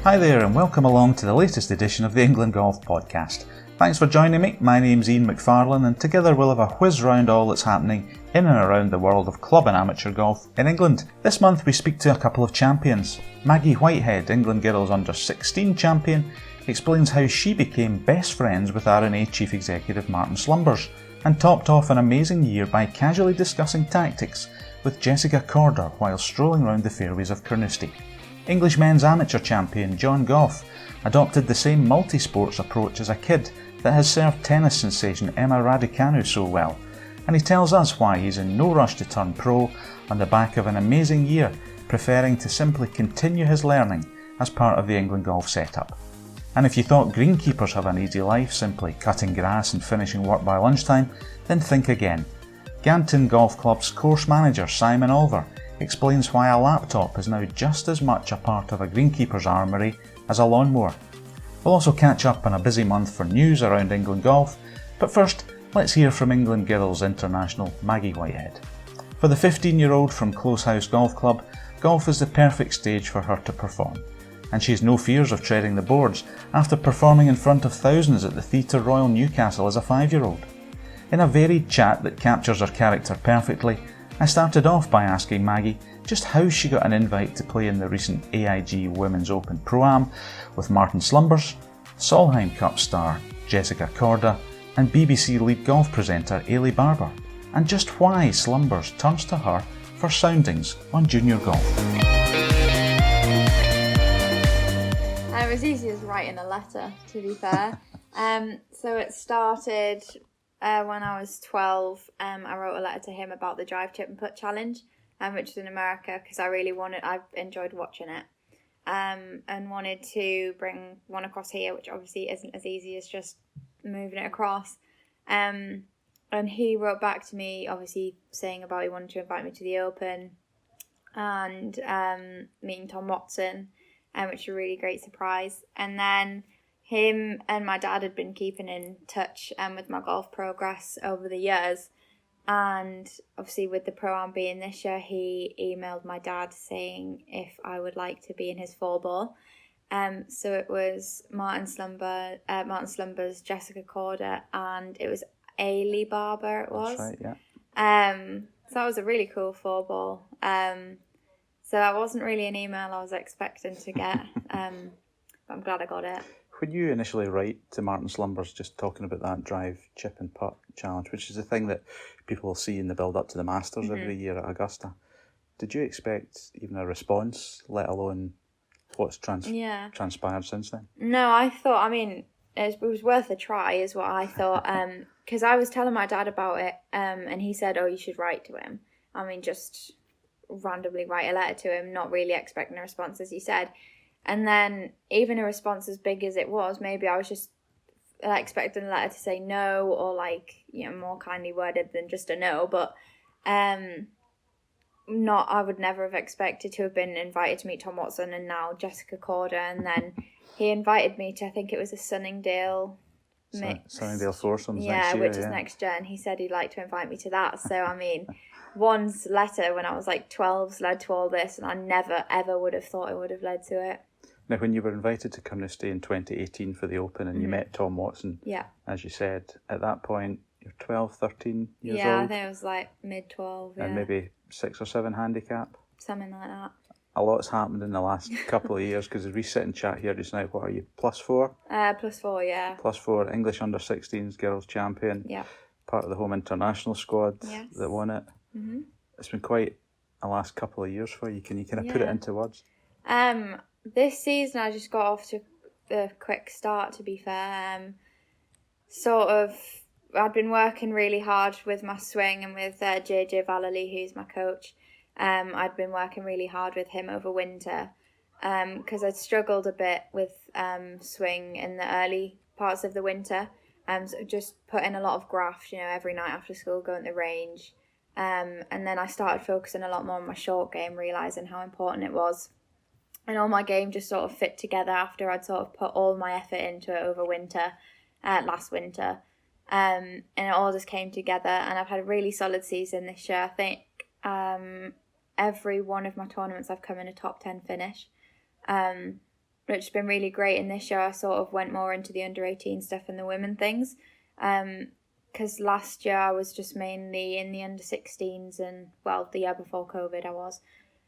Hi there and welcome along to the latest edition of the England Golf Podcast. Thanks for joining me. My name's Ian McFarlane and together we'll have a whiz round all that's happening in and around the world of club and amateur golf in England. This month we speak to a couple of champions. Maggie Whitehead, England Girls U16 champion, explains how she became best friends with R&A Chief Executive Martin Slumbers and topped off an amazing year by casually discussing tactics with Jessica Korda while strolling round the fairways of Carnoustie. English men's amateur champion John Gough adopted the same multi-sports approach as a kid that has served tennis sensation Emma Raducanu so well, and he tells us why he's in no rush to turn pro on the back of an amazing year, preferring to simply continue his learning as part of the England golf setup. And if you thought greenkeepers have an easy life, simply cutting grass and finishing work by lunchtime, then think again. Ganton Golf Club's course manager Simon Olver explains why a laptop is now just as much a part of a greenkeeper's armoury as a lawnmower. We'll also catch up on a busy month for news around England golf, but first let's hear from England Girls International Maggie Whitehead. For the 15-year-old from Close House Golf Club, golf is the perfect stage for her to perform, and she has no fears of treading the boards after performing in front of thousands at the Theatre Royal Newcastle as a 5-year-old. In a varied chat that captures her character perfectly, I started off by asking Maggie just how she got an invite to play in the recent AIG Women's Open Pro-Am with Martin Slumbers, Solheim Cup star Jessica Korda and BBC lead golf presenter Ailey Barber, and just why Slumbers turns to her for soundings on junior golf. It was easy as writing a letter, to be fair. So it started when I was 12. I wrote a letter to him about the drive, chip and putt challenge, which is in America, because I enjoyed watching it, and wanted to bring one across here, which obviously isn't as easy as just moving it across. And he wrote back to me, obviously saying about he wanted to invite me to the Open and meeting Tom Watson, which was a really great surprise. And then him and my dad had been keeping in touch with my golf progress over the years. And obviously with the Pro-Am being this year, he emailed my dad saying if I would like to be in his 4-ball. So it was Martin Slumbers, Jessica Korda, and it was Ailey Barber it was. That's right, yeah. So that was a really cool 4-ball. So that wasn't really an email I was expecting to get, but I'm glad I got it. When you initially write to Martin Slumbers just talking about that drive, chip and putt challenge, which is the thing that people will see in the build-up to the Masters every year at Augusta, did you expect even a response, let alone what's transpired since then? No, I thought, it was worth a try is what I thought, because I was telling my dad about it, and he said, you should write to him. Just randomly write a letter to him, not really expecting a response, as you said. And then even a response as big as it was, maybe I was just expecting a letter to say no, or more kindly worded than just a no. But I would never have expected to have been invited to meet Tom Watson and now Jessica Korda. And then he invited me to, I think it was a Sunningdale mix. Sunningdale foursomes next year. Which is next year. And he said he'd like to invite me to that. So, one's letter when I was 12's led to all this, and I never ever would have thought it would have led to it. Now, when you were invited to Carnoustie in 2018 for the Open and you met Tom Watson, as you said, at that point, you're 12, 13 years old? Yeah, I think it was mid-12, And maybe 6 or 7 handicap? Something like that. A lot's happened in the last couple of years, because as we sit and chat here just now, what are you, +4? +4, yeah. +4, English under-16s girls champion. Yeah. Part of the home international squad that won it. Mm-hmm. It's been quite a last couple of years for you. Can you kind of put it into words? This season I just got off to a quick start, to be fair. I'd been working really hard with my swing and with JJ Vallely, who's my coach. I'd been working really hard with him over winter because I'd struggled a bit with swing in the early parts of the winter. So just put in a lot of graft, every night after school, going to the range. And then I started focusing a lot more on my short game, realising how important it was. And all my game just sort of fit together after I'd sort of put all my effort into it over winter, last winter. And it all just came together, and I've had a really solid season this year. I think every one of my tournaments I've come in a top 10 finish, which has been really great. And this year I sort of went more into the under-18 stuff and the women things. Because last year I was just mainly in the under-16s and, well, the year before COVID I was.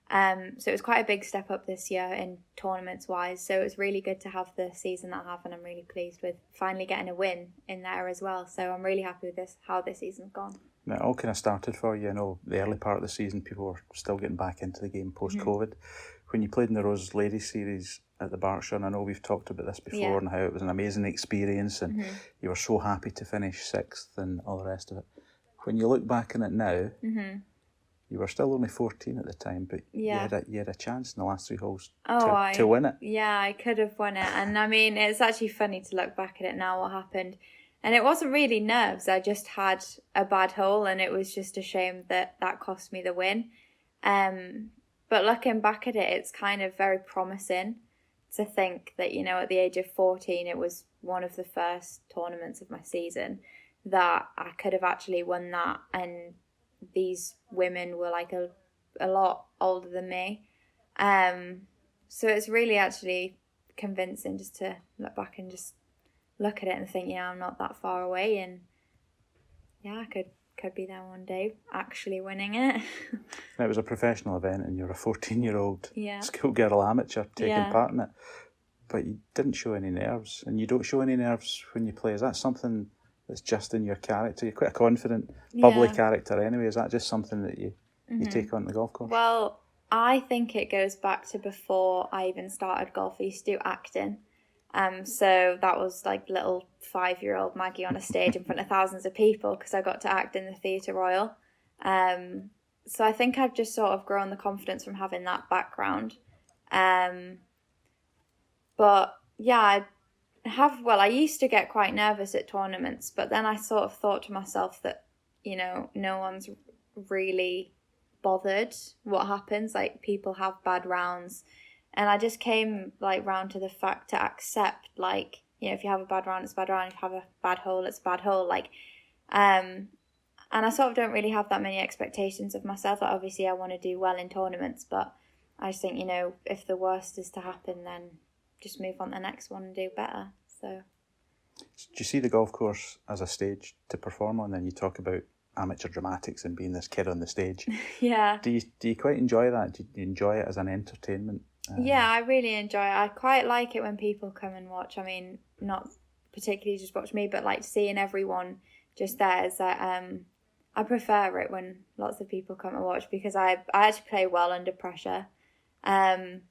So it was quite a big step up this year in tournaments-wise. So it was really good to have the season that I have, and I'm really pleased with finally getting a win in there as well. So I'm really happy with how this season's gone. Now, it all kind of started for you. I know the early part of the season, people were still getting back into the game post-COVID. When you played in the Rose Ladies series at the Berkshire, and I know we've talked about this before and how it was an amazing experience, and you were so happy to finish 6th and all the rest of it. When you look back on it now, you were still only 14 at the time, but you had a chance in the last 3 holes to win it. Yeah, I could have won it. And I mean, it's actually funny to look back at it now, what happened. And it wasn't really nerves. I just had a bad hole, and it was just a shame that cost me the win. But looking back at it, it's kind of very promising to think that, at the age of 14, it was one of the first tournaments of my season that I could have actually won that. And these women were like a lot older than me. So it's really actually convincing just to look back and just look at it and think, I'm not that far away, and I could be there one day actually winning it. It was a professional event, and you're a 14-year-old schoolgirl amateur taking part in it, but you didn't show any nerves, and you don't show any nerves when you play. Is that something that's just in your character? You're quite a confident, bubbly character anyway. Is that just something that you take on the golf course? Well, I think it goes back to before I even started golf. I used to do acting. So that was like little 5-year-old Maggie on a stage in front of thousands of people, because I got to act in the Theatre Royal. So I think I've just sort of grown the confidence from having that background. But yeah, I used to get quite nervous at tournaments, but then I sort of thought to myself that, no one's really bothered what happens. Like, people have bad rounds. And I just came round to the fact to accept, if you have a bad round, it's a bad round. If you have a bad hole, it's a bad hole. And I sort of don't really have that many expectations of myself. Obviously I want to do well in tournaments, but I just think, if the worst is to happen, then just move on to the next one and do better. So do you see the golf course as a stage to perform on? Then you talk about amateur dramatics and being this kid on the stage. Yeah. Do you quite enjoy that? Do you enjoy it as an entertainment? Yeah, I really enjoy it. I quite like it when people come and watch. I mean, not particularly just watch me, but seeing everyone just there is that I prefer it when lots of people come and watch, because I actually play well under pressure. Well,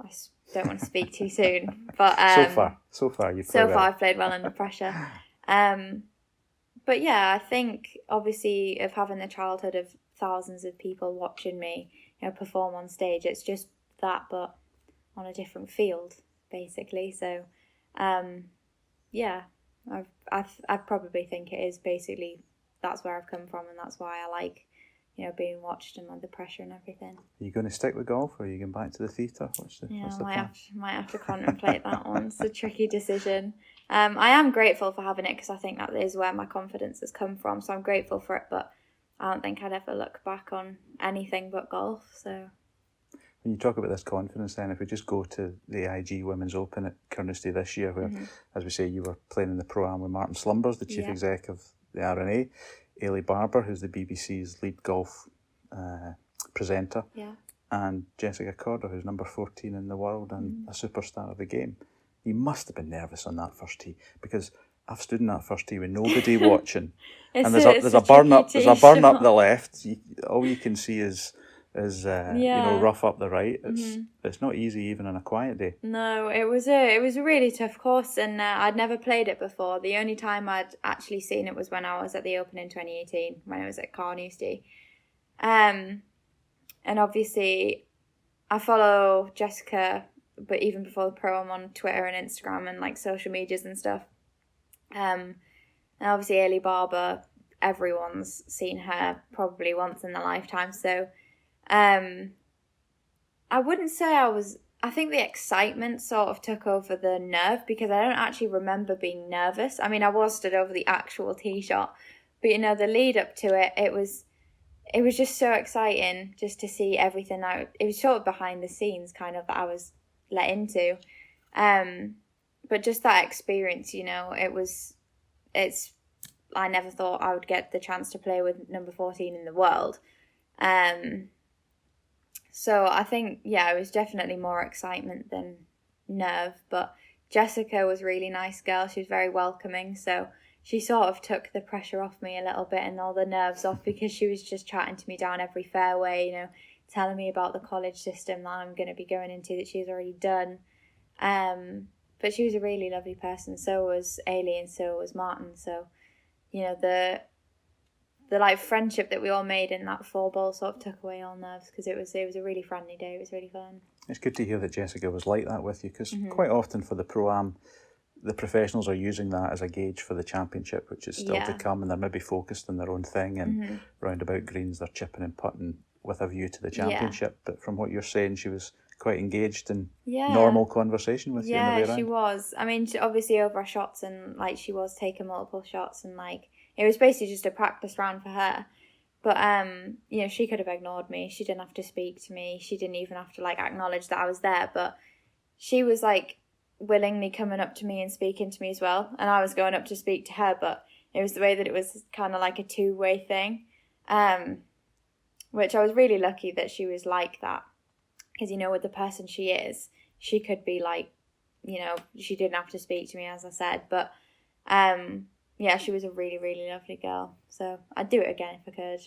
I don't want to speak too soon, but so far I've played well under pressure. But yeah, I think obviously of having the childhood of thousands of people watching me, perform on stage, it's just that, but on a different field, basically. So, I probably think it is basically, that's where I've come from, and that's why I like, being watched and under pressure and everything. Are you going to stick with golf, or are you going back to the theatre? What's the plan? Might have to contemplate that one. It's a tricky decision. I am grateful for having it, because I think that is where my confidence has come from. So I'm grateful for it, but I don't think I'd ever look back on anything but golf. So when you talk about this confidence, then if we just go to the IG Women's Open at Carnoustie this year, where, as we say, you were playing in the Pro-Am with Martin Slumbers, the chief exec of the R&A, Ailey Barber, who's the BBC's lead golf presenter, and Jessica Korda, who's number 14 in the world and a superstar of the game. You must have been nervous on that first tee, because I've stood in that first tee with nobody watching, and there's a burn up the left. All you can see is rough up the right. It's not easy even on a quiet day. No, it was a really tough course, and I'd never played it before. The only time I'd actually seen it was when I was at the Open in 2018, when I was at Carnoustie. And obviously I follow Jessica, but even before the Pro, I'm on Twitter and Instagram and social medias and stuff. And obviously Ailey Barber, everyone's seen her probably once in their lifetime. So I wouldn't say I think the excitement sort of took over the nerve, because I don't actually remember being nervous. I mean, I was stood over the actual tee shot, but the lead up to it, it was just so exciting just to see everything out. It was sort of behind the scenes kind of that I was let into. But just that experience, I never thought I would get the chance to play with number 14 in the world. So I think, it was definitely more excitement than nerve. But Jessica was a really nice girl. She was very welcoming. So she sort of took the pressure off me a little bit and all the nerves off, because she was just chatting to me down every fairway, telling me about the college system that I'm going to be going into that she's already done. But she was a really lovely person. So was Ailey and so was Martin. So, the friendship that we all made in that 4-ball sort of took away all nerves, because it was a really friendly day. It was really fun. It's good to hear that Jessica was like that with you, because quite often for the Pro-Am, the professionals are using that as a gauge for the championship, which is still to come, and they're maybe focused on their own thing, and roundabout greens they're chipping and putting with a view to the championship. But from what you're saying, she was quite engaged in normal conversation with you on the way around. Yeah, she was. I mean, obviously over our shots, and she was taking multiple shots, and it was basically just a practice round for her. But she could have ignored me. She didn't have to speak to me. She didn't even have to acknowledge that I was there. But she was willingly coming up to me and speaking to me as well, and I was going up to speak to her. But it was the way that it was kind of like a two-way thing, which I was really lucky that she was like that, because with the person she is, she could be she didn't have to speak to me, as I said. But she was a really, really lovely girl. So I'd do it again if I could.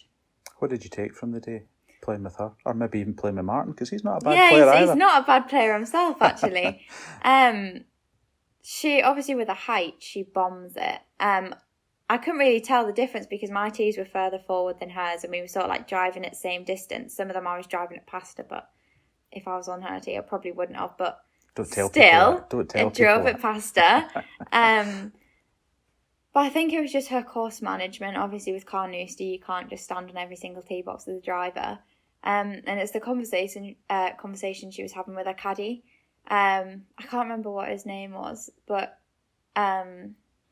What did you take from the day playing with her, or maybe even playing with Martin, because he's not a bad player either? He's not a bad player himself, actually. She obviously, with the height, she bombs it. I couldn't really tell the difference because my tees were further forward than hers, and we were sort of driving at the same distance. Some of them I was driving it past her, but if I was on her tee, I probably wouldn't have. But still, I drove it past her. But I think it was just her course management. Obviously, with Carnoustie, you can't just stand on every single tee box as a driver. And it's the conversation she was having with her caddy. I can't remember what his name was, but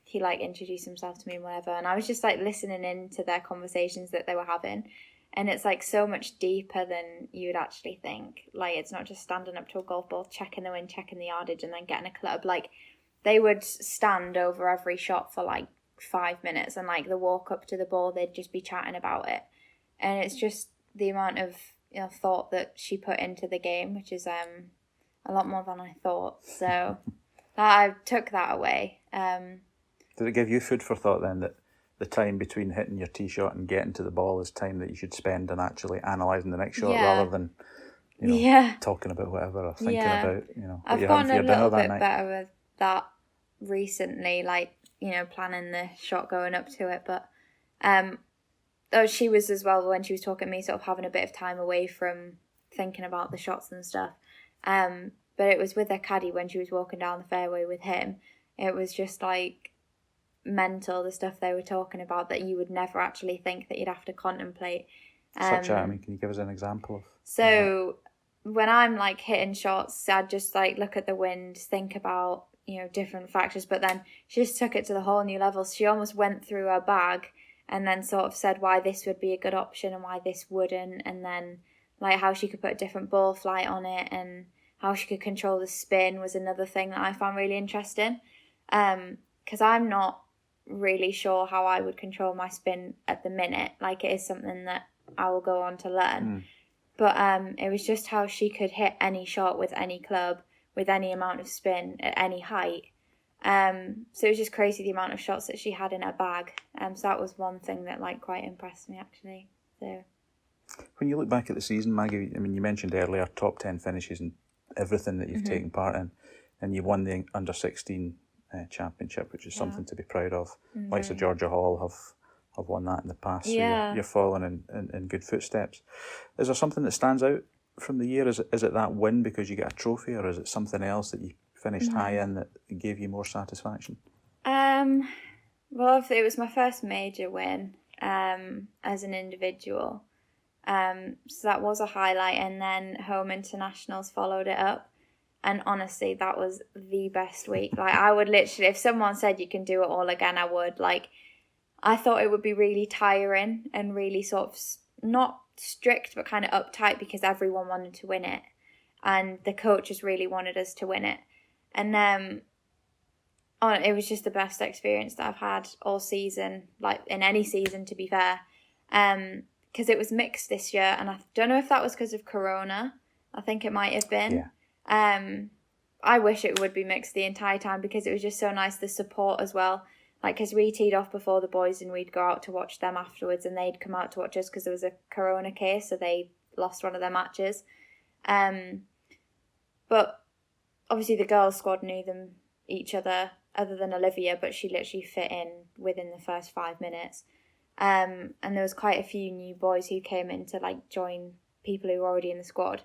he introduced himself to me and whatever. And I was just listening in to their conversations that they were having. And it's so much deeper than you would actually think. It's not just standing up to a golf ball, checking the wind, checking the yardage, and then getting a club. They would stand over every shot for 5 minutes, and the walk up to the ball, they'd just be chatting about it. And it's just the amount of thought that she put into the game, which is a lot more than I thought. So I took that away. Did it give you food for thought then, that the time between hitting your tee shot and getting to the ball is time that you should spend on actually analysing the next shot, rather than talking about whatever or thinking about what I've you're gotten having for your a dinner little that bit night? better with that recently, planning the shot going up to it. But she was as well, when she was talking to me, sort of having a bit of time away from thinking about the shots and stuff. But it was with her caddy when she was walking down the fairway with him. It was just mental, the stuff they were talking about that you would never actually think that you'd have to contemplate. Such a, can you give us an example of? So when I'm hitting shots, I'd just look at the wind, think about different factors. But then she just took it to the whole new level. She almost went through her bag and then sort of said why this would be a good option and why this wouldn't, and then how she could put a different ball flight on it, and how she could control the spin was another thing that I found really interesting. Because I'm not really sure how I would control my spin at the minute. It is something that I will go on to learn. But it was just how she could hit any shot with any club, with any amount of spin at any height. So it was just crazy the amount of shots that she had in her bag. So that was one thing that quite impressed me, actually. So when you look back at the season, Maggie, you mentioned earlier top 10 finishes and everything that you've taken part in, and you won the under-16 championship, which is something to be proud of. Likes of Georgia Hall have won that in the past, so you're following in good footsteps. Is there something that stands out from the year? Is it that win because you get a trophy, or is it something else that you finished high in that gave you more satisfaction? Well, it was my first major win as an individual. So that was a highlight, and then home internationals followed it up. And honestly, that was the best week. I would literally, if someone said you can do it all again, I would. I thought it would be really tiring and really sort of not strict, but kind of uptight because everyone wanted to win it. and the coaches really wanted us to win it. And it was just the best experience that I've had all season, like in any season, to be fair. Because it was mixed this year, and I don't know if that was because of Corona. I think it might have been. Yeah. I wish it would be mixed the entire time, because it was just so nice, the support as well. Like, because we teed off before the boys and we'd go out to watch them afterwards, and they'd come out to watch us because there was a Corona case, so they lost one of their matches. But obviously the girls' squad knew each other, other than Olivia, but she literally fit in within the first 5 minutes. And there was quite a few new boys who came in to like join people who were already in the squad.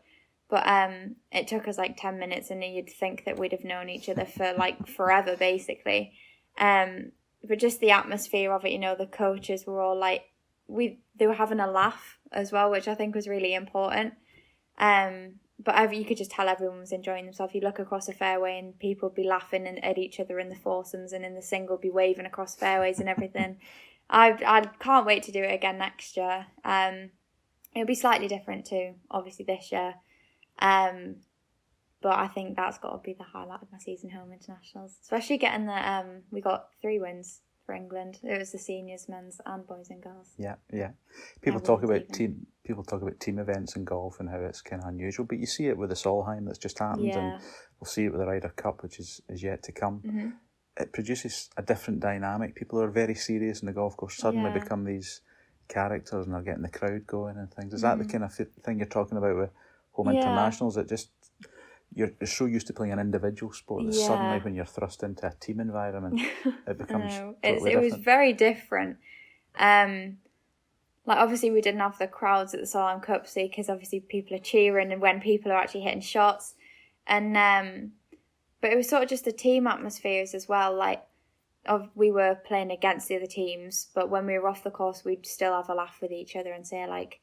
But it took us like 10 minutes, and you'd think that we'd have known each other for like forever, basically. But just the atmosphere of it, you know, the coaches were all like, they were having a laugh as well, which I think was really important. But you could just tell everyone was enjoying themselves. You look across a fairway and people would be laughing at each other in the foursomes, and in the single be waving across fairways and everything. I can't wait to do it again next year. It'll be slightly different too, obviously, this year. But I think that's got to be the highlight of my season home internationals, especially getting we got 3 wins for England. It was the seniors, men's and boys and girls. Yeah. People talk about team events in golf and how it's kind of unusual, but you see it with the Solheim that's just happened, and we'll see it with the Ryder Cup, which is yet to come. Mm-hmm. It produces a different dynamic. People who are very serious in the golf course suddenly become these characters, and they're getting the crowd going and things. Is that the kind of thing you're talking about with home internationals? It just, you're so used to playing an individual sport that suddenly when you're thrust into a team environment, it becomes totally it was very different. Like, obviously we didn't have the crowds at the Solheim Cup, because obviously people are cheering and when people are actually hitting shots, and but it was sort of just the team atmospheres as well. Like, we were playing against the other teams, but when we were off the course, we'd still have a laugh with each other and say, like,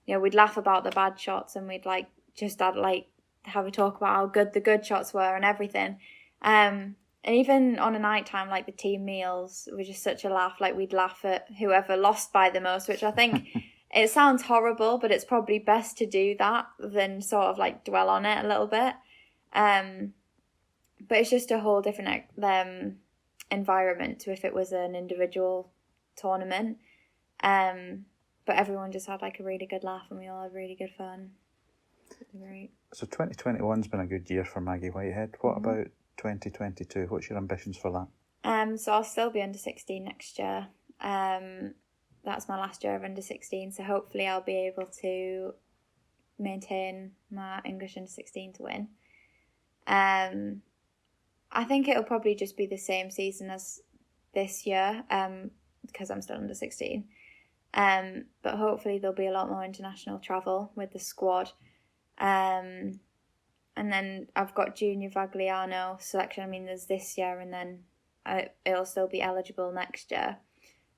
you know, we'd laugh about the bad shots, and we'd like just have a talk about how good the good shots were and everything. And even on a night time, like the team meals were just such a laugh. Like, we'd laugh at whoever lost by the most, which I think it sounds horrible, but it's probably best to do that than sort of like dwell on it a little bit. But it's just a whole different environment to if it was an individual tournament. But everyone just had like a really good laugh, and we all had really good fun. Great. So 2021's been a good year for Maggie Whitehead. What about 2022? What's your ambitions for that? So I'll still be under 16 next year. That's my last year of under 16, so hopefully I'll be able to maintain my English under 16 to win. I think it'll probably just be the same season as this year, because I'm still under 16. But hopefully there'll be a lot more international travel with the squad. And then I've got Junior Vagliano selection. I mean, there's this year, and then it'll still be eligible next year.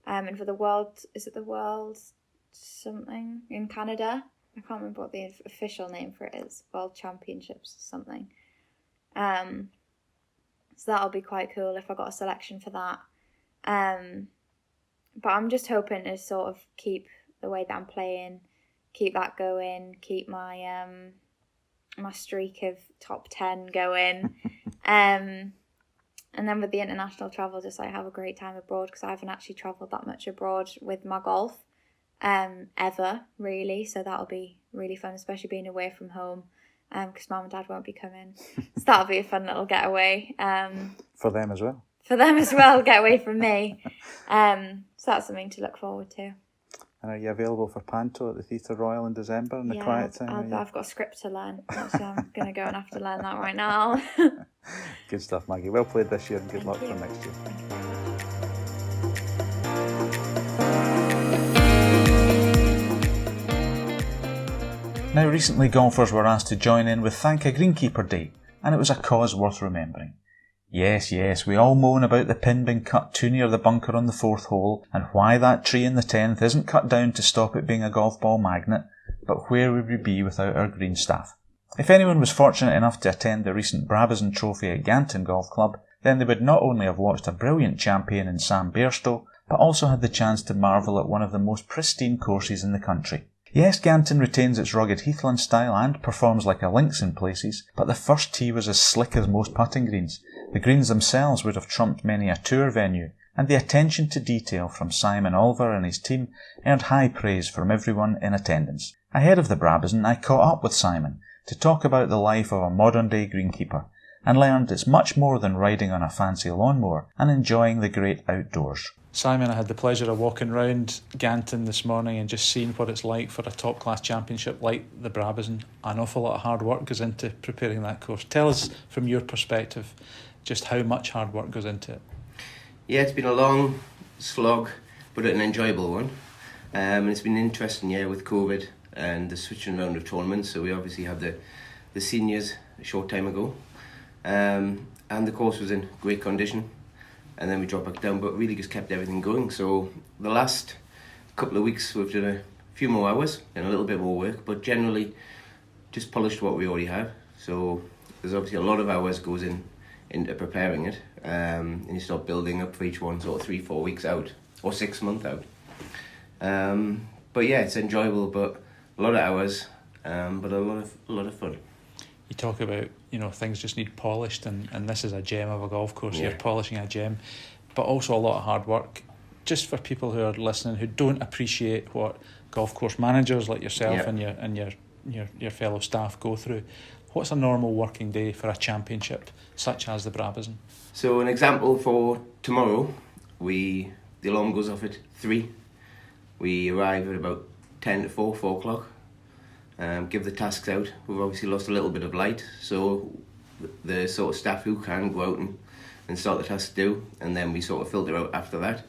And for the World, is it the World something in Canada? I can't remember what the official name for it is. World Championships or something. So that'll be quite cool if I got a selection for that. But I'm just hoping to sort of keep the way that I'm playing, keep that going, keep my my streak of top 10 going. And then with the international travel, just like have a great time abroad, because I haven't actually travelled that much abroad with my golf ever, really. So that'll be really fun, especially being away from home. Because Mum and Dad won't be coming. So that'll be a fun little getaway. For them as well. For them as well, get away from me. So that's something to look forward to. And are you available for Panto at the Theatre Royal in December in the quiet time? I've got a script to learn. So I'm going to go and have to learn that right now. Good stuff, Maggie. Well played this year, and good luck for next year. Now, recently golfers were asked to join in with Thank a Greenkeeper Day, and it was a cause worth remembering. Yes, we all moan about the pin being cut too near the bunker on the 4th hole, and why that tree in the 10th isn't cut down to stop it being a golf ball magnet, but where would we be without our green staff? If anyone was fortunate enough to attend the recent Brabazon Trophy at Ganton Golf Club, then they would not only have watched a brilliant champion in Sam Bairstow, but also had the chance to marvel at one of the most pristine courses in the country. Yes, Ganton retains its rugged heathland style and performs like a links in places, but the first tee was as slick as most putting greens. The greens themselves would have trumped many a tour venue, and the attention to detail from Simon Olver and his team earned high praise from everyone in attendance. Ahead of the Brabazon, I caught up with Simon to talk about the life of a modern-day greenkeeper, and learned it's much more than riding on a fancy lawnmower and enjoying the great outdoors. Simon, I had the pleasure of walking round Ganton this morning and just seeing what it's like for a top-class championship like the Brabazon. An awful lot of hard work goes into preparing that course. Tell us, from your perspective, just how much hard work goes into it. Yeah, it's been a long slog, but an enjoyable one. And it's been an interesting year with COVID and the switching around of tournaments. So we obviously had the seniors a short time ago. And the course was in great condition. And then we dropped back down, but really just kept everything going. So the last couple of weeks we've done a few more hours and a little bit more work, but generally just polished what we already have. So there's obviously a lot of hours goes into preparing it, and you start building up for each one sort of 3-4 weeks out or 6 months out. But yeah, it's enjoyable, but a lot of hours, but a lot of fun. You talk about, things just need polished, and this is a gem of a golf course. Yeah. You're polishing a gem, but also a lot of hard work. Just for people who are listening who don't appreciate what golf course managers like yourself and your fellow staff go through, what's a normal working day for a championship such as the Brabazon? So an example for tomorrow, the alarm goes off at 3. We arrive at about 10 to 4 o'clock. Give the tasks out. We've obviously lost a little bit of light, so the sort of staff who can go out and start the tasks do, and then we sort of filter out after that.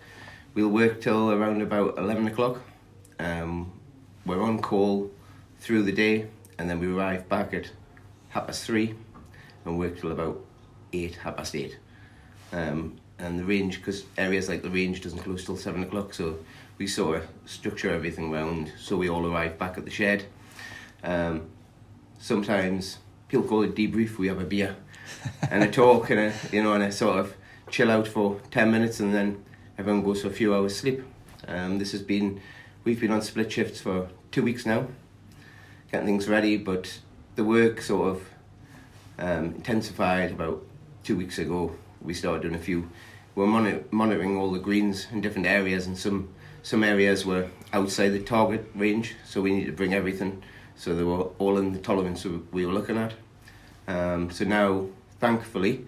We'll work till around about 11 o'clock. We're on call through the day, and then we arrive back at 3:30 and work till about 8:30. And the range, because areas like the range doesn't close till 7 o'clock, so we sort of structure everything around so we all arrive back at the shed. Sometimes people call it debrief. We have a beer and a talk and a sort of chill out for 10 minutes, and then everyone goes for a few hours sleep. We've been on split shifts for 2 weeks now, getting things ready, but the work sort of intensified about 2 weeks ago. We started doing we're monitoring all the greens in different areas, and some areas were outside the target range, so we need to bring everything so they were all in the tolerance we were looking at. So now, thankfully,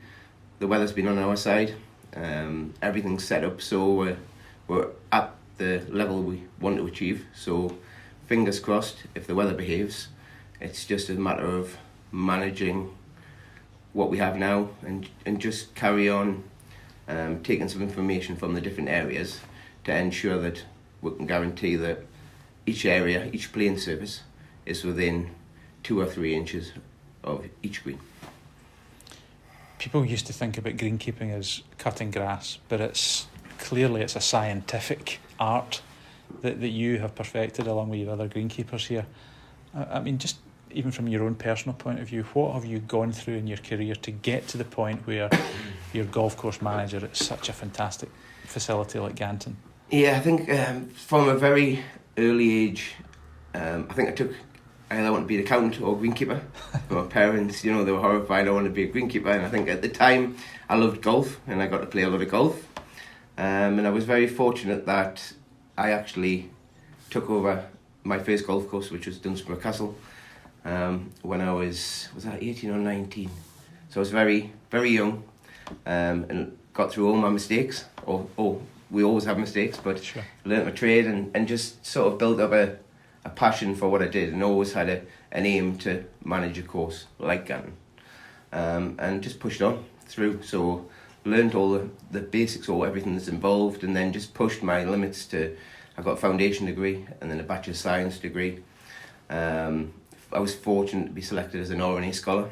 the weather's been on our side. Everything's set up, so we're at the level we want to achieve. So fingers crossed, if the weather behaves, it's just a matter of managing what we have now and just carry on taking some information from the different areas to ensure that we can guarantee that each area, each playing surface, is within 2 or 3 inches of each green. People used to think about greenkeeping as cutting grass, but it's a scientific art that you have perfected along with your other greenkeepers here. I mean, just even from your own personal point of view, what have you gone through in your career to get to the point where you're golf course manager at such a fantastic facility like Ganton? Yeah, I think from a very early age, I think I either want to be an accountant or greenkeeper. My parents, they were horrified I wanted to be a greenkeeper, and I think at the time I loved golf and I got to play a lot of golf. And I was very fortunate that I actually took over my first golf course, which was Dunsborough Castle, when I was that 18 or 19? So I was very, very young, and got through all my mistakes, or we always have mistakes, but sure. Learnt my trade and just sort of built up a passion for what I did, and always had an aim to manage a course like Ganton, and just pushed on through. So learned all the basics, or everything that's involved, and then just pushed my limits to. I got a foundation degree and then a Bachelor of Science degree. I was fortunate to be selected as an RNA scholar,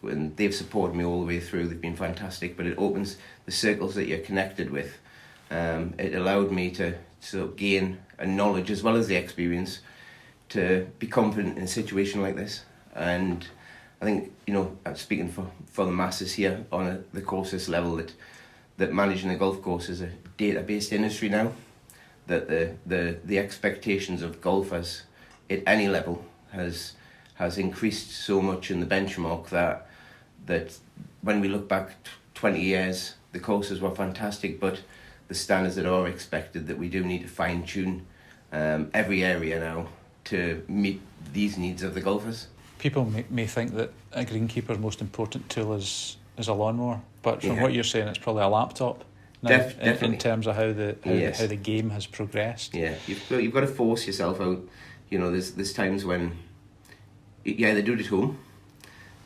and they've supported me all the way through. They've been fantastic, but it opens the circles that you're connected with. It allowed me to sort of gain a knowledge as well as the experience to be confident in a situation like this. And I think, I'm speaking for the masses here on the courses level, that managing a golf course is a data-based industry now, that the expectations of golfers at any level has increased so much in the benchmark that when we look back 20 years, the courses were fantastic, but the standards that are expected, that we do need to fine tune every area now to meet these needs of the golfers. People may think that a greenkeeper's most important tool is a lawnmower, but from what you're saying, it's probably a laptop now, Definitely. in terms of how Yes. the game has progressed. Yeah, you've got to force yourself out. You know, there's times when you either do it at home,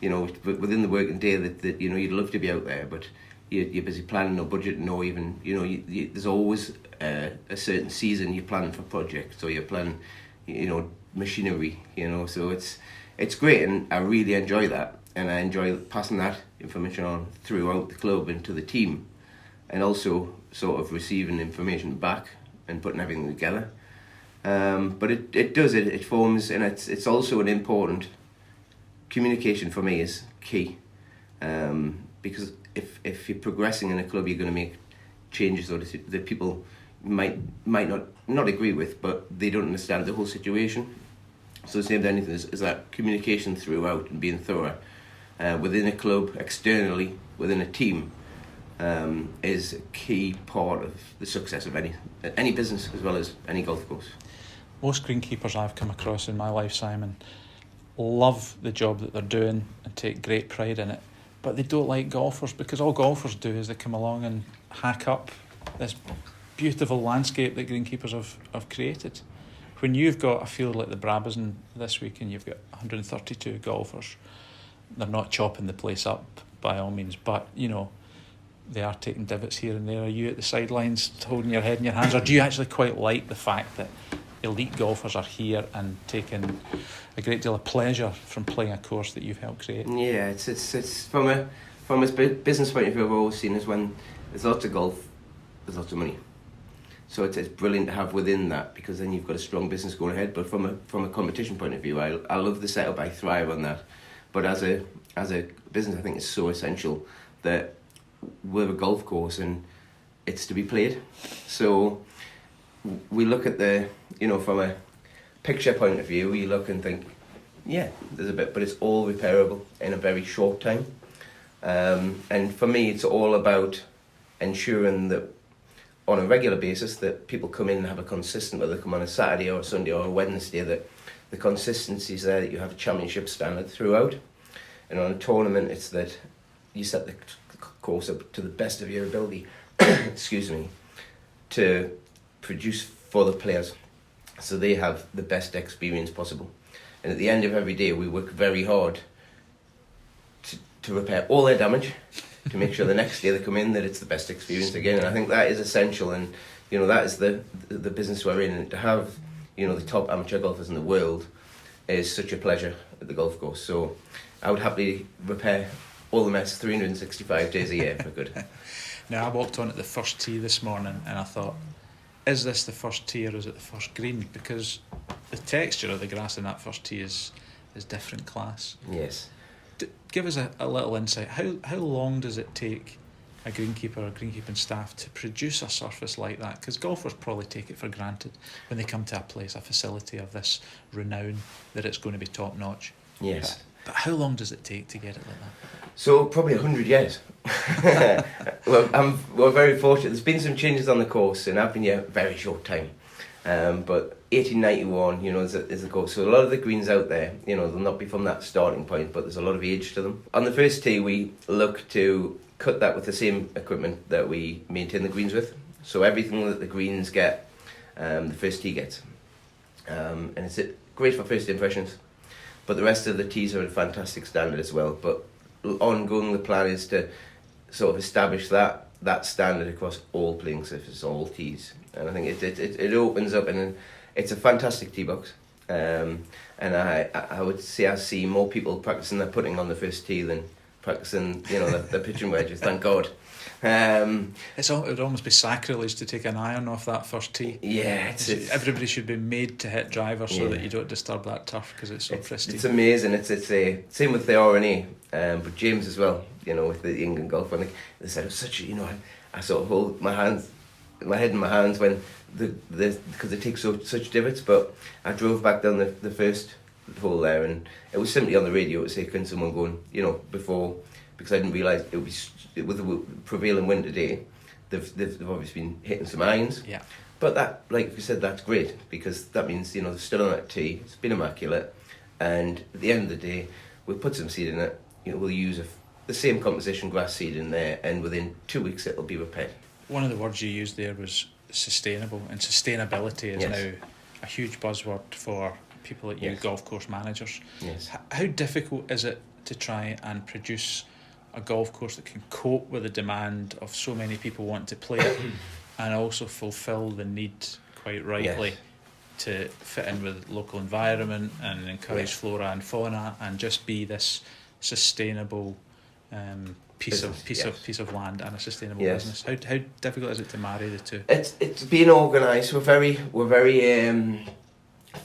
you know, within the working day that you know you'd love to be out there, but you're busy planning or budgeting, or even, you know, there's always a certain season you're planning for projects, or you're planning, you know, machinery, you know. So it's great, and I really enjoy that, and I enjoy passing that information on throughout the club and to the team, and also sort of receiving information back and putting everything together. But it forms, and it's also an important communication for me is key, because if you're progressing in a club, you're going to make changes that people might not agree with, but they don't understand the whole situation. So the same as anything is that communication throughout and being thorough within a club, externally, within a team, is a key part of the success of any business as well as any golf course. Most greenkeepers I've come across in my life, Simon, love the job that they're doing and take great pride in it, but they don't like golfers, because all golfers do is they come along and hack up this beautiful landscape that greenkeepers have created. When you've got a field like the Brabazon this week and you've got 132 golfers, they're not chopping the place up by all means, but, you know, they are taking divots here and there. Are you at the sidelines holding your head in your hands, or do you actually quite like the fact that elite golfers are here and taking a great deal of pleasure from playing a course that you've helped create? Yeah, it's from a business point of view, I've always seen is when there's lots of golf, there's lots of money. So it's brilliant to have within that, because then you've got a strong business going ahead. But from a competition point of view, I love the setup. I thrive on that. But as a business, I think it's so essential that we're a golf course and it's to be played. So we look at from a picture point of view, you look and think, yeah, there's a bit, but it's all repairable in a very short time. And for me, it's all about ensuring that on a regular basis that people come in and have a consistent, whether they come on a Saturday or a Sunday or a Wednesday, that the consistency is there, that you have a championship standard throughout. And on a tournament, it's that you set the course up to the best of your ability, excuse me, to produce for the players so they have the best experience possible. And at the end of every day, we work very hard to repair all their damage, to make sure the next day they come in that it's the best experience again. And I think that is essential, and you know, that is the business we're in. And to have, you know, the top amateur golfers in the world is such a pleasure at the golf course. So I would happily repair all the mess 365 days a year if I could. Now, I walked on at the first tee this morning and I thought, is this the first tee or is it the first green? Because the texture of the grass in that first tee is different class. Yes. Give us a little insight. How long does it take a greenkeeper or greenkeeping staff to produce a surface like that? Because golfers probably take it for granted when they come to a place, a facility of this renown, that it's going to be top notch. Yes. But how long does it take to get it like that? So probably 100 years. Well, we're very fortunate. There's been some changes on the course, and I've been here a very short time. But 1891, you know, is the course. So a lot of the greens out there, you know, they'll not be from that starting point, but there's a lot of age to them. On the first tee, we look to cut that with the same equipment that we maintain the greens with. So everything that the greens get, the first tee gets. And it's great for first impressions. But the rest of the tees are at a fantastic standard as well. But ongoing, the plan is to sort of establish that standard across all playing surfaces, all tees. And I think it opens up, and it's a fantastic tee box. And I would say I see more people practicing their putting on the first tee than practicing, you know, the pitching wedges. Thank God. It would almost be sacrilege to take an iron off that first tee. Yeah, everybody should be made to hit driver so that you don't disturb that turf, because it's so pristine. It's amazing. It's same with the R&A, but James as well. You know, with the England golf, when they said it was such a, you know, I sort of hold my head in my hands when because it takes such divots. But I drove back down the first hole there, and it was simply on the radio to say, can someone go and, before, because I didn't realise it would be, with the prevailing wind today, they've obviously been hitting some irons. Yeah. But that, like you said, that's great, because that means, they're still on that tee, it's been immaculate, and at the end of the day, we'll put some seed in it, we'll use the same composition grass seed in there, and within 2 weeks it'll be repaired. One of the words you used there was sustainable, and sustainability is now a huge buzzword for people like you, golf course managers. Yes. How difficult is it to try and produce a golf course that can cope with the demand of so many people wanting to play it and also fulfil the need, quite rightly, to fit in with local environment and encourage flora and fauna and just be this sustainable piece of land and a sustainable business? How difficult is it to marry the two? It's being organised. We're very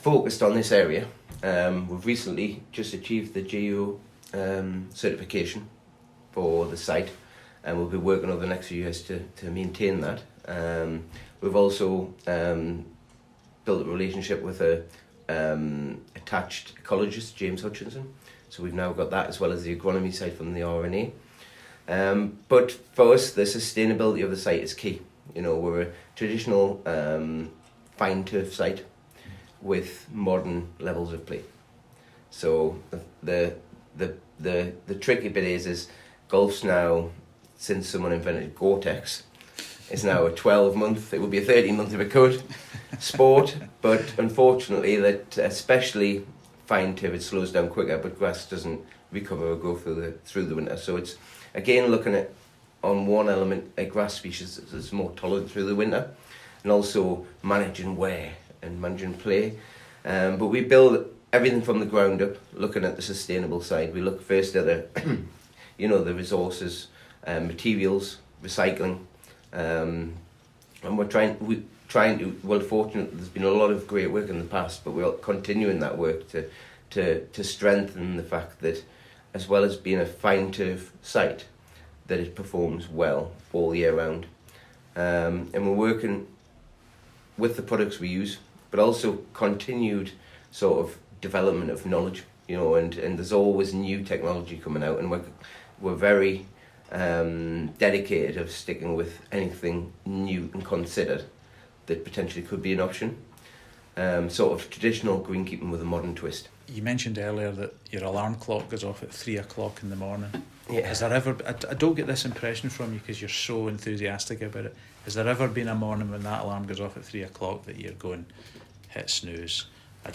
focused on this area. We've recently just achieved the GEO certification for the site, and we'll be working over the next few years to maintain that. We've also built a relationship with a attached ecologist, James Hutchinson. So we've now got that, as well as the agronomy side from the RNA. But for us, the sustainability of the site is key. We're a traditional fine turf site with modern levels of play. So the tricky bit is golf's now, since someone invented Gore-Tex, is now a 12-month, it would be a 13-month if it could, sport. But unfortunately, that especially fine turf, it slows down quicker, but grass doesn't recover or grow through the winter. So it's, again, looking at, on one element, a grass species that's more tolerant through the winter, and also managing wear and managing play. But we build everything from the ground up, looking at the sustainable side. We look first at the resources, materials, recycling, and we're trying to, well, fortunately, there's been a lot of great work in the past, but we're continuing that work to strengthen the fact that, as well as being a fine turf site, that it performs well all year round. And we're working with the products we use, but also continued sort of development of knowledge, and there's always new technology coming out, and we're very dedicated of sticking with anything new and considered that potentially could be an option. Sort of traditional greenkeeping with a modern twist. You mentioned earlier that your alarm clock goes off at 3 o'clock in the morning. Yeah. Has there ever, I don't get this impression from you because you're so enthusiastic about it, has there ever been a morning when that alarm goes off at 3 o'clock that you're going, hit snooze, I'll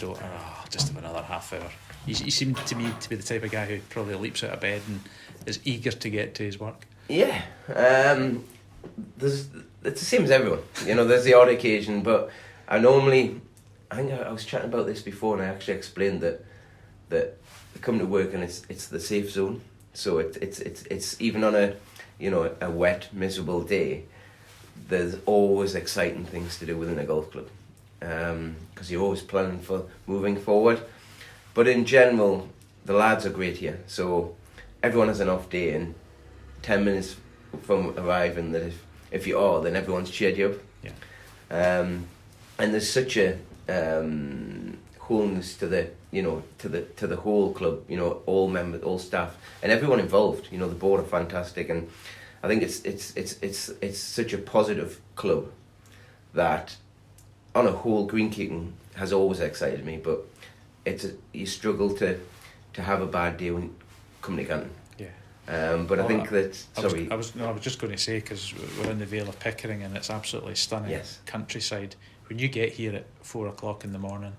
just have another half hour? You seem to me to be the type of guy who probably leaps out of bed and is eager to get to his work. Yeah, it's the same as everyone. There's the odd occasion, but I think I was chatting about this before, and I actually explained that I come to work and it's the safe zone. So it's even on a wet, miserable day, there's always exciting things to do within a golf club, because you're always planning for moving forward. But in general, the lads are great here. So everyone has an off day, and 10 minutes from arriving, that if you are, then everyone's cheered you up. Yeah. And there's such a wholeness to the whole club. All members, all staff, and everyone involved. The board are fantastic, and I think it's such a positive club that, on a whole, greenkeeping has always excited me. But you struggle to have a bad day when you come to Ganton. But I think that... Sorry. I was just going to say, because we're in the Vale of Pickering and it's absolutely stunning countryside. When you get here at 4 o'clock in the morning,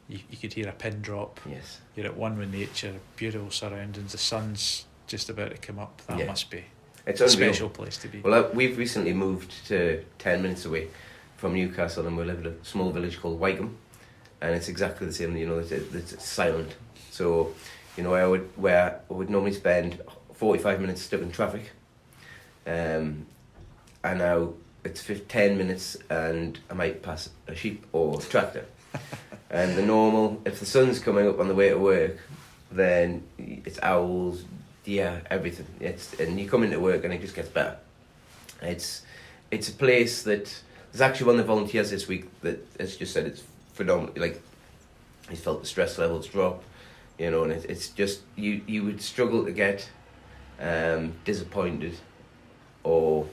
you could hear a pin drop. Yes. You're at one with nature, beautiful surroundings, the sun's just about to come up. That must be it's a special place to be. Well, we've recently moved to 10 minutes away from Newcastle, and we live in a small village called Wycombe, and it's exactly the same. It's silent. So, where I would normally spend 45 minutes stuck in traffic, and now it's 10 minutes and I might pass a sheep or a tractor. And the normal, if the sun's coming up on the way to work, then it's owls, deer, everything. And you come into work and it just gets better. It's a place that, There's actually one of the volunteers this week that has just said it's phenomenal. Like, he's felt the stress levels drop, you know, and it's just, you would struggle to get disappointed or,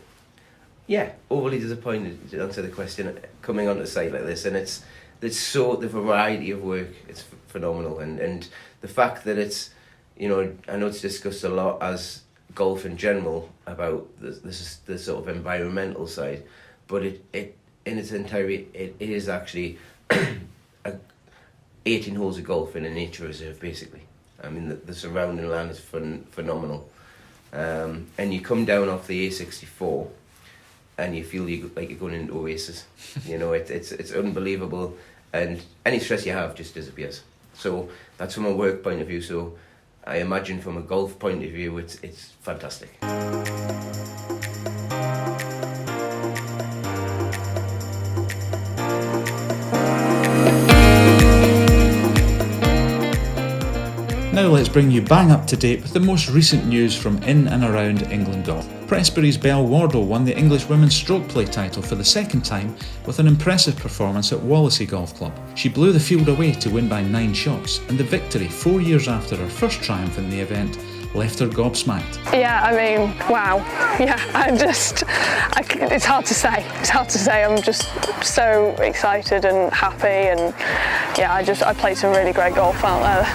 overly disappointed, to answer the question, coming onto a site like this. And it's so, the variety of work, it's phenomenal. And the fact that it's, you know, I know it's discussed a lot as golf in general about the sort of environmental side, but it in its entirety, it is actually 18 holes of golf in a nature reserve, basically. I mean, the surrounding land is phenomenal. And you come down off the A64 and you feel like you're going into Oasis. You know, it's unbelievable, and any stress you have just disappears. So that's from a work point of view. So I imagine from a golf point of view, it's fantastic. Now let's bring you bang up to date with the most recent news from in and around England golf. Prestbury's Belle Wardle won the English Women's Stroke Play title for the second time with an impressive performance at Wallasey Golf Club. She blew the field away to win by 9 shots, and the victory 4 years after her first triumph in the event left her gobsmacked. Yeah, I mean, wow. Yeah, it's hard to say. It's hard to say. I'm just so excited and happy, and yeah, I played some really great golf out there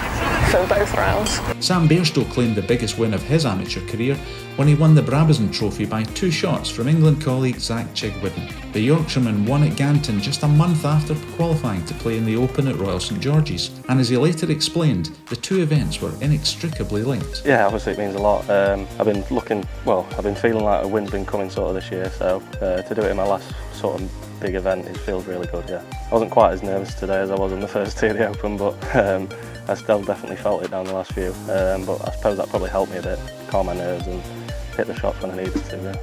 for both rounds. Sam Bairstow claimed the biggest win of his amateur career when he won the Brabazon Trophy by 2 shots from England colleague Zach Chigwidden. The Yorkshireman won at Ganton just a month after qualifying to play in the Open at Royal St George's, and as he later explained, the 2 events were inextricably linked. Yeah, obviously it means a lot. I've been feeling like a win's been coming sort of this year, so to do it in my last sort of big event, it feels really good, yeah. I wasn't quite as nervous today as I was on the first tee of the Open, but I still definitely felt it down the last few. But I suppose that probably helped me a bit, calm my nerves and hit the shots when I needed to, yeah.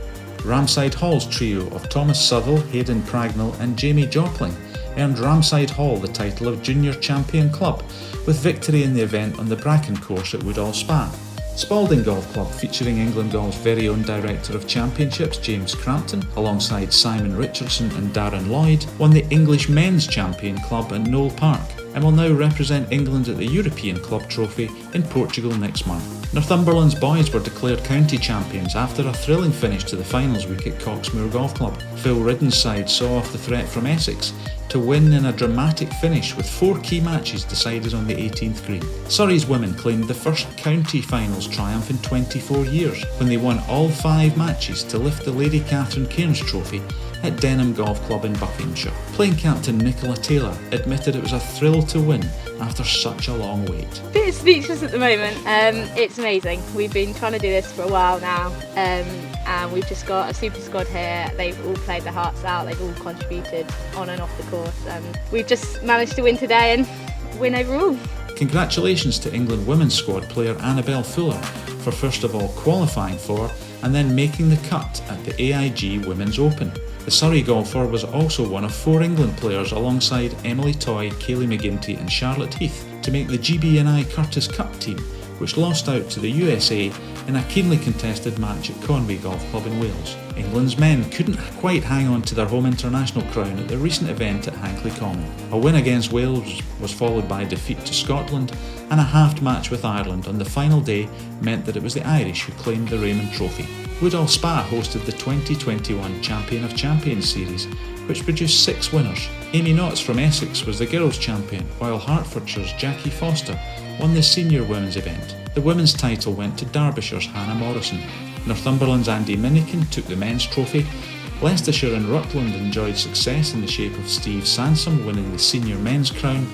Ramside Hall's trio of Thomas Southall, Hayden Pragnell and Jamie Jopling earned Ramside Hall the title of Junior Champion Club, with victory in the event on the Bracken course at Woodall Spa. Spalding Golf Club, featuring England Golf's very own Director of Championships James Crampton, alongside Simon Richardson and Darren Lloyd, won the English Men's Champion Club at Knoll Park and will now represent England at the European Club Trophy in Portugal next month. Northumberland's boys were declared county champions after a thrilling finish to the finals week at Coxmoor Golf Club. Phil Ridden's side saw off the threat from Essex to win in a dramatic finish with 4 key matches decided on the 18th green. Surrey's women claimed the first county finals triumph in 24 years when they won all 5 matches to lift the Lady Catherine Cairns Trophy at Denham Golf Club in Buckinghamshire. Playing captain Nicola Taylor admitted it was a thrill to win after such a long wait. Bit speechless at the moment. It's amazing. We've been trying to do this for a while now, and we've just got a super squad here. They've all played their hearts out, they've all contributed on and off the course, and we've just managed to win today and win overall. Congratulations to England women's squad player Annabelle Fuller for first of all qualifying for and then making the cut at the AIG Women's Open. The Surrey golfer was also one of 4 England players alongside Emily Toy, Kaylee McGinty and Charlotte Heath to make the GB&I Curtis Cup team, which lost out to the USA in a keenly contested match at Conway Golf Club in Wales. England's men couldn't quite hang on to their home international crown at the recent event at Hankley Common. A win against Wales was followed by a defeat to Scotland, and a halved match with Ireland on the final day meant that it was the Irish who claimed the Raymond Trophy. Woodall Spa hosted the 2021 Champion of Champions series, which produced 6 winners. Amy Knotts from Essex was the girls' champion, while Hertfordshire's Jackie Foster won the senior women's event. The women's title went to Derbyshire's Hannah Morrison. Northumberland's Andy Minikin took the men's trophy. Leicestershire and Rutland enjoyed success in the shape of Steve Sansom winning the senior men's crown,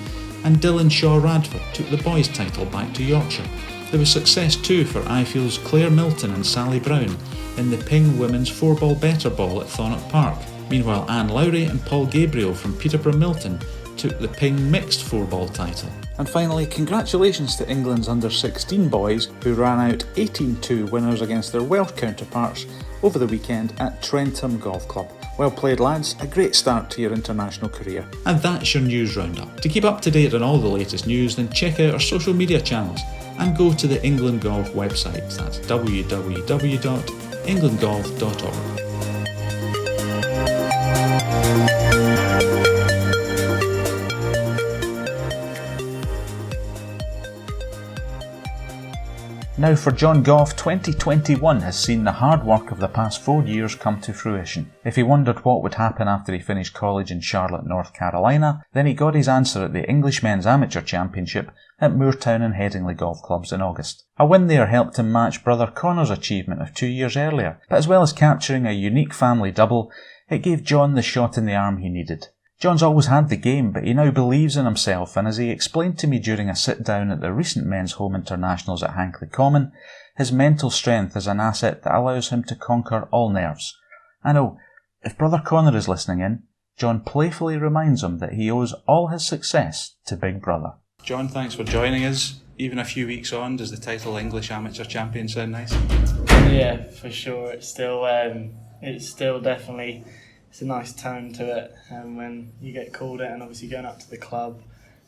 and Dylan Shaw Radford took the boys' title back to Yorkshire. There was success too for Ifield's Claire Milton and Sally Brown in the Ping Women's 4-ball better ball at Thornock Park. Meanwhile, Anne Lowry and Paul Gabriel from Peterborough Milton took the Ping mixed 4-ball title. And finally, congratulations to England's under-16 boys who ran out 18-2 winners against their Welsh counterparts over the weekend at Trentham Golf Club. Well played lads, a great start to your international career. And that's your news roundup. To keep up to date on all the latest news, then check out our social media channels and go to the England Golf website. That's www.englandgolf.org. Now for John Gough, 2021 has seen the hard work of the past 4 years come to fruition. If he wondered what would happen after he finished college in Charlotte, North Carolina, then he got his answer at the English Men's Amateur Championship at Moortown and Headingley Golf Clubs in August. A win there helped him match brother Connor's achievement of 2 years earlier, but as well as capturing a unique family double, it gave John the shot in the arm he needed. John's always had the game, but he now believes in himself, and as he explained to me during a sit-down at the recent Men's Home Internationals at Hankley Common, his mental strength is an asset that allows him to conquer all nerves. I know, if brother Connor is listening in, John playfully reminds him that he owes all his success to Big Brother. John, thanks for joining us. Even a few weeks on, does the title English Amateur Champion sound nice? Yeah, for sure. It's still definitely, it's a nice tone to it. And when you get called it, and obviously going up to the club,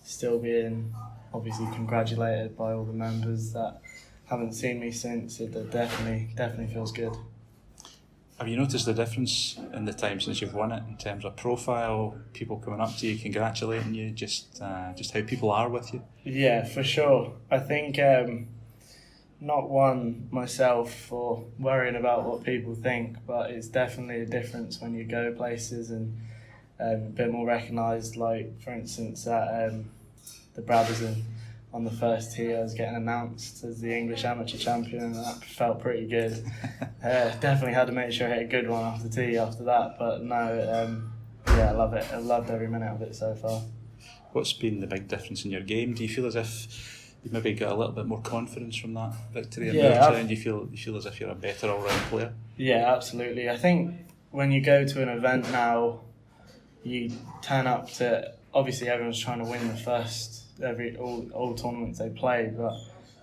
still being obviously congratulated by all the members that haven't seen me since, it definitely feels good. Have you noticed the difference in the time since you've won it in terms of profile, people coming up to you, congratulating you, just how people are with you? Yeah, for sure. I think not one myself for worrying about what people think, but it's definitely a difference when you go places and a bit more recognised. Like, for instance, at the Brabazon, on the first tee I was getting announced as the English Amateur Champion, and that felt pretty good. Definitely had to make sure I hit a good one off the tee after that, but no, I love it. I've loved every minute of it so far. What's been the big difference in your game? Do you feel as if you maybe got a little bit more confidence from that victory at Moortown? Do you feel as if you're a better all-round player? Yeah, absolutely. I think when you go to an event now, you turn up to, obviously everyone's trying to win the first, all tournaments they play, but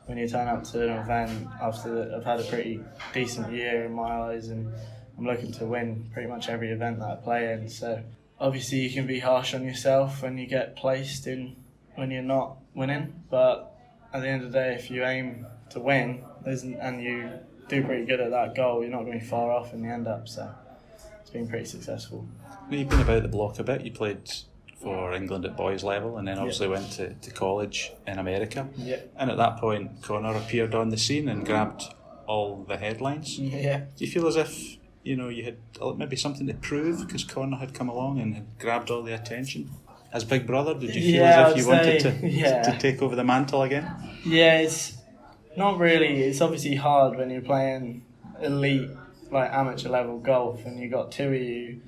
when you turn up to an event after I've had a pretty decent year in my eyes, and I'm looking to win pretty much every event that I play in, so obviously you can be harsh on yourself when you get placed in when you're not winning, but at the end of the day, if you aim to win and you do pretty good at that goal, you're not going to be far off in the end up, so it's been pretty successful. You've been about the block a bit. You played for England at boys level, and then obviously went to college in America. And at that point, Connor appeared on the scene and grabbed all the headlines. Do you feel as if you had maybe something to prove because Connor had come along and had grabbed all the attention? As Big Brother, did you feel as if you wanted to take over the mantle again? Yeah, it's not really. It's obviously hard when you're playing elite, like amateur level golf, and you got two of you.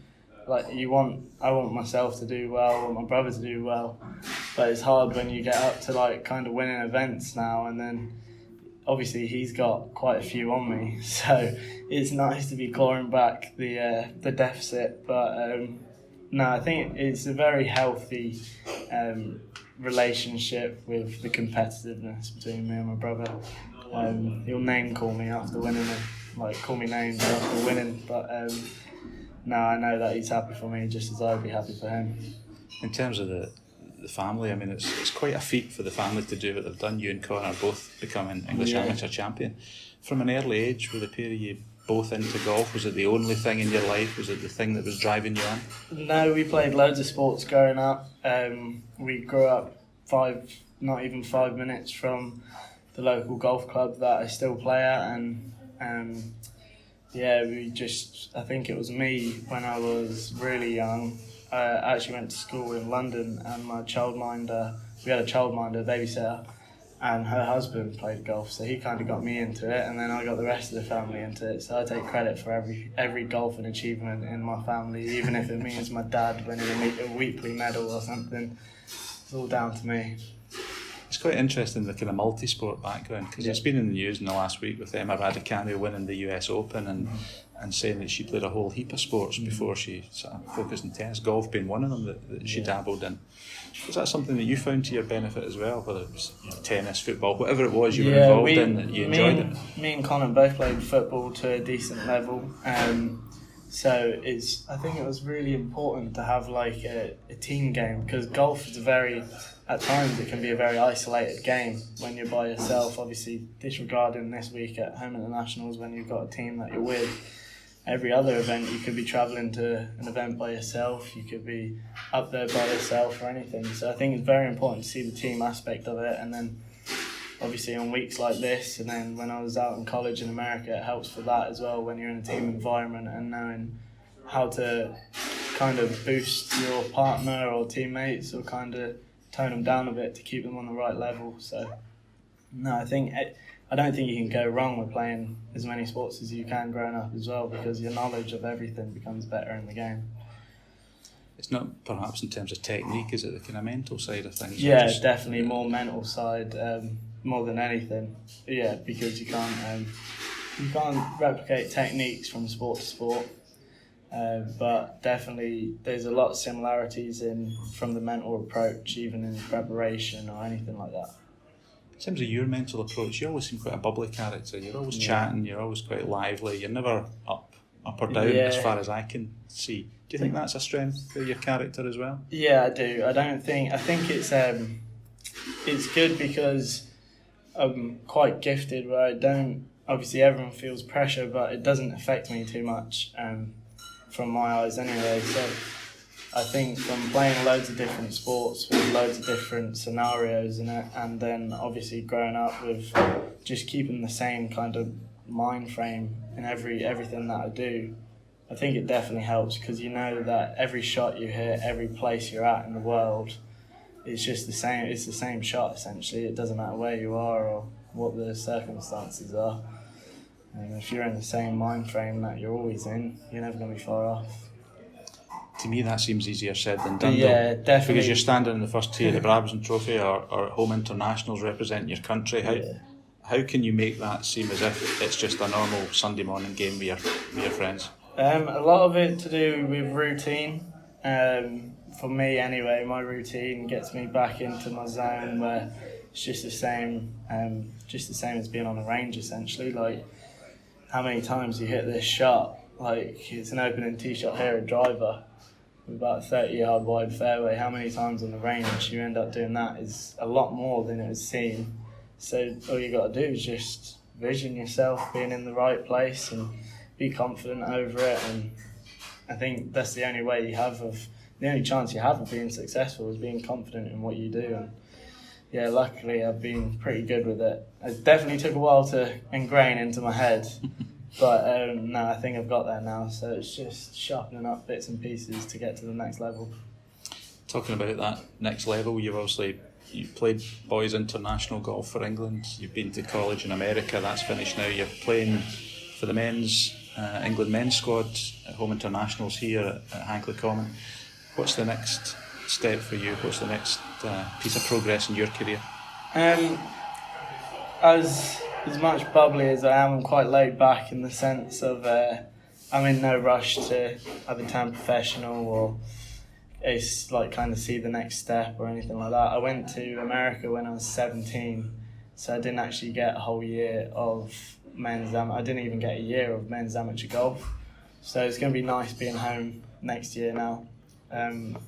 Like I want myself to do well, I want my brother to do well, but it's hard when you get up to like kind of winning events now, and then obviously he's got quite a few on me, so it's nice to be clawing back the deficit. But no, I think it's a very healthy relationship with the competitiveness between me and my brother. He'll name call me after winning, call me names after winning, but. No, I know that he's happy for me just as I'd be happy for him. In terms of the family, I mean, it's quite a feat for the family to do what they've done. You and Connor both becoming English Amateur Champion. From an early age, were the pair of you both into golf? Was it the only thing in your life? Was it the thing that was driving you on? No, we played loads of sports growing up. We grew up not even 5 minutes from the local golf club that I still play at, and I think it was me when I was really young. I actually went to school in London, and my childminder, we had a childminder, babysitter, and her husband played golf, so he kind of got me into it, and then I got the rest of the family into it. So I take credit for every golfing achievement in my family, even if it means my dad winning a weekly medal or something. It's all down to me. It's quite interesting, the kind of multi-sport background, because it's been in the news in the last week with Emma Raducanu winning the US Open and saying that she played a whole heap of sports before she sort of focused on tennis, golf being one of them that she dabbled in. Was that something that you found to your benefit as well, whether it was tennis, football, whatever it was you were involved in, that you enjoyed it? Me and Connor both played football to a decent level, so I think it was really important to have like a team game, because golf is at times it can be a very isolated game when you're by yourself. Obviously, disregarding this week at Home Internationals when you've got a team that you're with. Every other event, you could be travelling to an event by yourself, you could be up there by yourself or anything. So I think it's very important to see the team aspect of it, and then obviously on weeks like this, and then when I was out in college in America, it helps for that as well when you're in a team environment and knowing how to kind of boost your partner or teammates or kind of tone them down a bit to keep them on the right level. So no, I don't think you can go wrong with playing as many sports as you can growing up as well, because your knowledge of everything becomes better in the game. It's not perhaps in terms of technique, is it the kind of mental side of things? Yeah, definitely more mental side, more than anything. Yeah, because you can't replicate techniques from sport to sport. But definitely there's a lot of similarities from the mental approach, even in preparation or anything like that. In terms of your mental approach, you always seem quite a bubbly character. You're always chatting, you're always quite lively, you're never up or down as far as I can see. Do you think that's a strength of your character as well? Yeah, I do. I think it's good because I'm quite gifted where I don't, obviously everyone feels pressure, but it doesn't affect me too much from my eyes anyway. So I think from playing loads of different sports with loads of different scenarios in it, and then obviously growing up with just keeping the same kind of mind frame in everything that I do, I think it definitely helps, because you know that every shot you hit, every place you're at in the world, it's just the same. It's the same shot essentially. It doesn't matter where you are or what the circumstances are. And if you're in the same mind frame that you're always in, you're never going to be far off. To me, that seems easier said than done. Yeah, though, definitely. Because you're standing in the first tier of the Brabazon Trophy or at home internationals representing your country. How can you make that seem as if it's just a normal Sunday morning game with your friends? A lot of it to do with routine. For me anyway, my routine gets me back into my zone where it's just the same as being on a range essentially. Like, how many times you hit this shot, like it's an opening tee shot here, a driver with about a 30-yard wide fairway. How many times on the range you end up doing that is a lot more than it would seem. So all you got to do is just vision yourself being in the right place and be confident over it. And I think that's the only chance you have of being successful is being confident in what you do. And yeah, luckily I've been pretty good with it. It definitely took a while to ingrain into my head, but no, I think I've got there now. So it's just sharpening up bits and pieces to get to the next level. Talking about that next level, you played boys international golf for England. You've been to college in America. That's finished now. You're playing for the men's England men's squad at home internationals here at Hankley Common. What's the next step for you? What's the next piece of progress in your career? As much bubbly as I am, I'm quite laid back in the sense of I'm in no rush to either turn professional or it's like kind of see the next step or anything like that. I went to America when I was 17, so I didn't actually get a whole year of I didn't even get a year of men's amateur golf. So it's going to be nice being home next year now.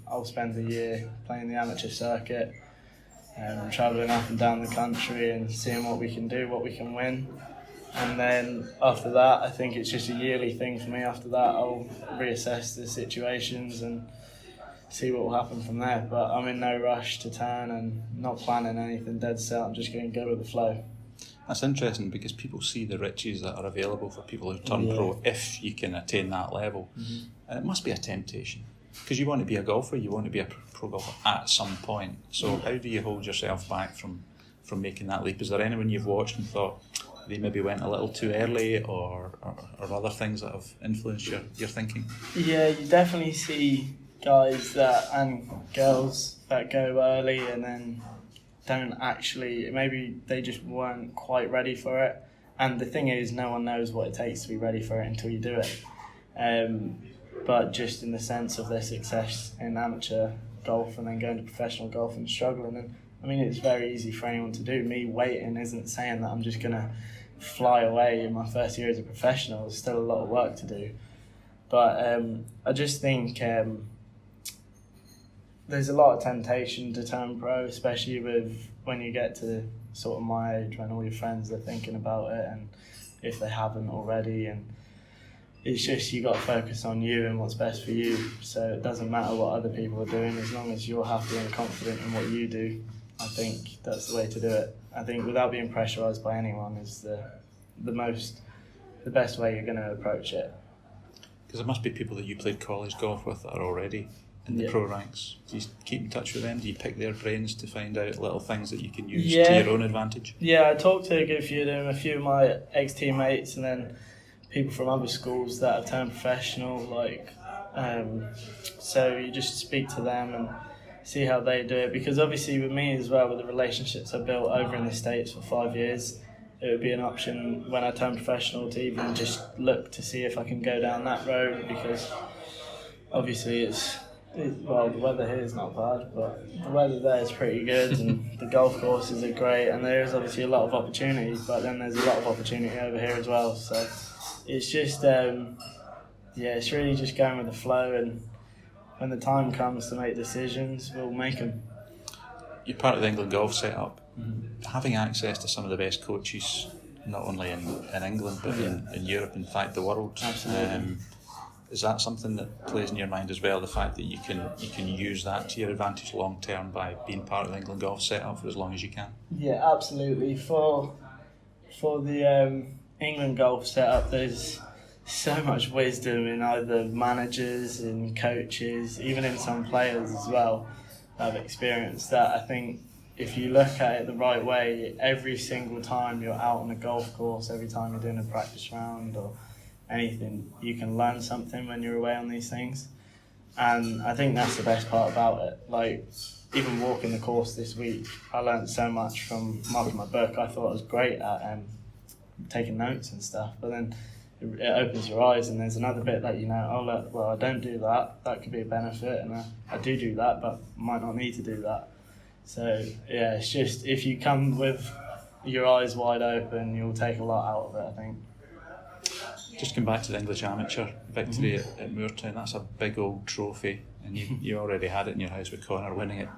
I'll spend the year playing the amateur circuit, travelling up and down the country and seeing what we can do, what we can win. And then after that, I think it's just a yearly thing for me. After that, I'll reassess the situations and see what will happen from there. But I'm in no rush to turn and not planning anything dead set. I'm just going to go with the flow. That's interesting because people see the riches that are available for people who turn pro if you can attain that level. Mm-hmm. And it must be a temptation because you want to be a golfer, you want to be a pro golfer at some point. So how do you hold yourself back from making that leap? Is there anyone you've watched and thought they maybe went a little too early or other things that have influenced your thinking? Yeah, you definitely see guys and girls that go early and then don't actually, maybe they just weren't quite ready for it. And the thing is, no one knows what it takes to be ready for it until you do it. But just in the sense of their success in amateur golf and then going to professional golf and struggling. And I mean, it's very easy for anyone to do. Me waiting isn't saying that I'm just going to fly away in my first year as a professional. There's still a lot of work to do. But I just think there's a lot of temptation to turn pro, especially when you get to sort of my age when all your friends are thinking about it and if they haven't already. And it's just you got to focus on you and what's best for you. So it doesn't matter what other people are doing as long as you're happy and confident in what you do. I think that's the way to do it. I think without being pressurised by anyone is the best way you're going to approach it. Because there must be people that you played college golf with that are already in the pro ranks. Do you keep in touch with them? Do you pick their brains to find out little things that you can use to your own advantage? Yeah, I talked to a good few of them, a few of my ex-teammates, and then people from other schools that have turned professional. So you just speak to them and see how they do it. Because obviously with me as well, with the relationships I built over in the States for 5 years, it would be an option when I turn professional to even just look to see if I can go down that road, because obviously the weather here is not bad, but the weather there is pretty good and the golf courses are great, and there is obviously a lot of opportunity, but then there's a lot of opportunity over here as well. So it's just, it's really just going with the flow, and when the time comes to make decisions, we'll make them. You're part of the England golf setup. Having access to some of the best coaches, not only in England but in Europe, in fact the world. Absolutely. Is that something that plays in your mind as well, the fact that you can use that to your advantage long term by being part of the England golf setup for as long as you can? Yeah, absolutely. For the England golf setup, there's so much wisdom in either managers and coaches, even in some players as well that have experience, that I think if you look at it the right way, every single time you're out on a golf course, every time you're doing a practice round or anything, you can learn something when you're away on these things. And I think that's the best part about it. Like, even walking the course this week, I learned so much from marking my book. I thought I was great at taking notes and stuff, but then it opens your eyes, and there's another bit that I don't do that. That could be a benefit, and I do that, but might not need to do that. So yeah, it's just, if you come with your eyes wide open, you'll take a lot out of it, I think. Just come back to the English Amateur victory at Moortown. That's a big old trophy, and you already had it in your house with Connor winning it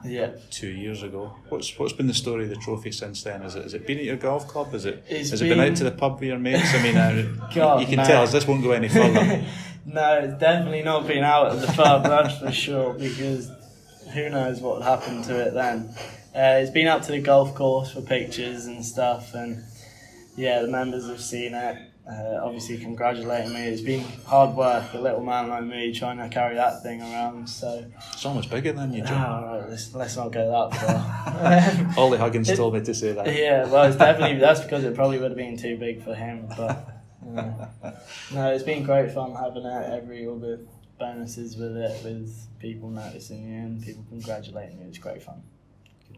2 years ago. What's been the story of the trophy since then? Has it been at your golf club? Has it been out to the pub with your mates? I mean, you can tell us this won't go any further. No, it's definitely not been out at the pub, that's for sure, because who knows what happened to it then. It's been up to the golf course for pictures and stuff, and the members have seen it. Obviously congratulating me. It's been hard work, a little man like me trying to carry that thing around. So it's almost bigger than you, John. Right, let's not go that far. Ollie Huggins told me to say that. Yeah, well, it's definitely, that's because it probably would have been too big for him. But no, it's been great fun having all the bonuses with it, with people noticing you and people congratulating you. It's great fun.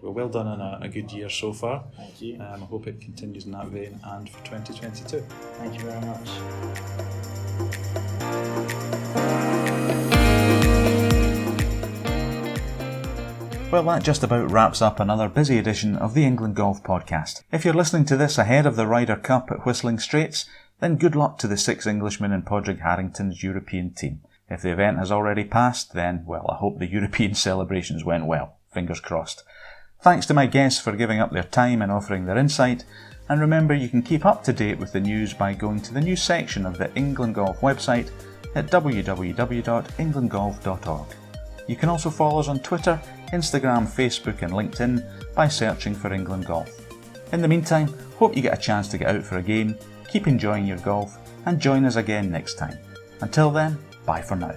Well done on a good year so far. Thank you. I hope it continues in that vein and for 2022. Thank you very much. Well, that just about wraps up another busy edition of the England Golf Podcast. If you're listening to this ahead of the Ryder Cup at Whistling Straits, then good luck to the 6 Englishmen in Padraig Harrington's European team. If the event has already passed, then, well, I hope the European celebrations went well. Fingers crossed. Thanks to my guests for giving up their time and offering their insight, and remember you can keep up to date with the news by going to the news section of the England Golf website at www.englandgolf.org. You can also follow us on Twitter, Instagram, Facebook and LinkedIn by searching for England Golf. In the meantime, hope you get a chance to get out for a game, keep enjoying your golf and join us again next time. Until then, bye for now.